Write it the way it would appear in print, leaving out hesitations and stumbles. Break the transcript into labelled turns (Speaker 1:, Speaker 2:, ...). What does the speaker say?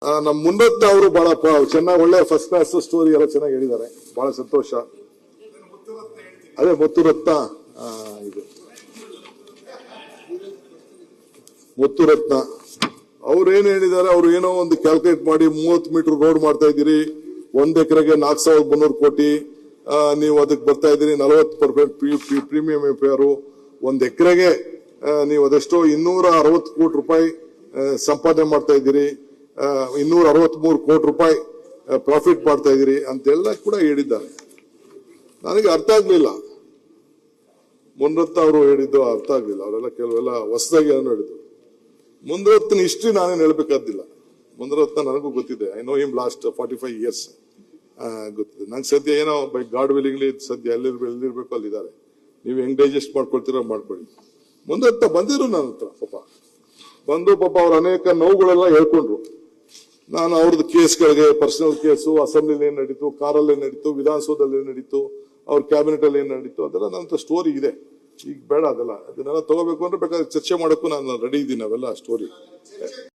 Speaker 1: ನಮ್ಮ ಮುನ್ನತ್ತ ಅವರು ಬಹಳ ಚೆನ್ನಾಗಿ ಒಳ್ಳೆ ಫಸ್ಟ್ ಕ್ಲಾಸ್ ಸ್ಟೋರಿ ಎಲ್ಲ ಚೆನ್ನಾಗಿ ಹೇಳಿದ್ದಾರೆ. ಬಹಳ ಸಂತೋಷ. ಅದೇ ಮುತ್ತುರತ್ನ, ಇದು ಮುತ್ತುರತ್ನ ಅವ್ರು ಏನ್ ಹೇಳಿದ್ದಾರೆ, ಅವ್ರು ಏನೋ ಒಂದು ಕ್ಯಾಲ್ಕುಲೇಟ್ ಮಾಡಿ 30 ಮೀಟರ್ ರೋಡ್ ಮಾಡ್ತಾ ಇದ್ದೀರಿ, 1 ಎಕರೆಗೆ 4,300 ಕೋಟಿ, ನೀವು ಅದಕ್ಕೆ ಬರ್ತಾ ಇದ್ದೀರಿ 40% ಪ್ರೀಮಿಯಂ ಎಫ್ಐಆರ್, 1 ಎಕರೆಗೆ ನೀವು ಅದೆಷ್ಟೋ 260 ಕೋಟಿ ರೂಪಾಯಿ ಸಂಪಾದನೆ ಮಾಡ್ತಾ ಇದ್ದೀರಿ, 263 ಕೋಟಿ ರೂಪಾಯಿ ಪ್ರಾಫಿಟ್ ಮಾಡ್ತಾ ಇದ್ದೀರಿ ಅಂತೆಲ್ಲ ಕೂಡ ಹೇಳಿದ್ದಾರೆ. ನನಗೆ ಅರ್ಥ ಆಗ್ಲಿಲ್ಲ, ಮುನ್ನರತ್ನ ಅವರು ಹೇಳಿದ್ದು ಅರ್ಥ ಆಗ್ಲಿಲ್ಲ. ಅವರೆಲ್ಲ ಕೆಲವೆಲ್ಲ ಹೊಸದಾಗಿ ಏನೋ ಹೇಳಿದ್ರು. ಮುನ್ನರತ್ನ ಹಿಸ್ಟ್ರಿ ನಾನೇನು ಹೇಳ್ಬೇಕಾದಿಲ್ಲ. ಮುನ್ನರತ್ನ ನನಗೂ ಗೊತ್ತಿದೆ. I know him last 45 years ಗೊತ್ತಿದೆ. ನಂಗೆ ಸದ್ಯ ಏನೋ ಬೈ ಗಾಡ್ ವಿಲಿಂಗ್ಲಿ ಸದ್ಯ ಎಲ್ಲಿರ್ಬೇಕು ಅಲ್ಲಿದ್ದಾರೆ. ನೀವು ಹೆಂಗ್ ಡೈಜೆಸ್ಟ್ ಮಾಡ್ಕೊಳ್ತೀರೋ ಮಾಡ್ಕೊಳ್ಳಿ. ಮುನ್ನರತ್ನ ಬಂದಿರು ನನ್ನ ಹತ್ರ, ಬಂದು ಪಾಪ ಅವ್ರ ಅನೇಕ ನೋವುಗಳೆಲ್ಲ ಹೇಳ್ಕೊಂಡ್ರು. ನಾನು ಅವ್ರದ್ದು ಕೇಸ್ಗಳಿಗೆ, ಪರ್ಸನಲ್ ಕೇಸು, ಅಸೆಂಬ್ಲಿಲಿ ಏನ್ ನಡೀತು, ಕಾರಲ್ಲಿ ಏನ್ ನಡೀತು, ವಿಧಾನಸೌಧದಲ್ಲಿ ಏನ್ ನಡೀತು, ಅವ್ರ ಕ್ಯಾಬಿನೆಟ್ ಅಲ್ಲಿ ಏನ್ ನಡೀತು, ಅದೆಲ್ಲ ನನ್ನ ಸ್ಟೋರಿ ಇದೆ. ಈಗ ಬೇಡ ಅದೆಲ್ಲ, ಅದನ್ನೆಲ್ಲ ತಗೋಬೇಕು ಅಂದ್ರೆ ಬೇಕಾದ್ರೆ ಚರ್ಚೆ ಮಾಡೋಕ್ಕೂ ನಾನು ರೆಡಿ ಇದ್ದೀನಿ. ಅವೆಲ್ಲ ಸ್ಟೋರಿ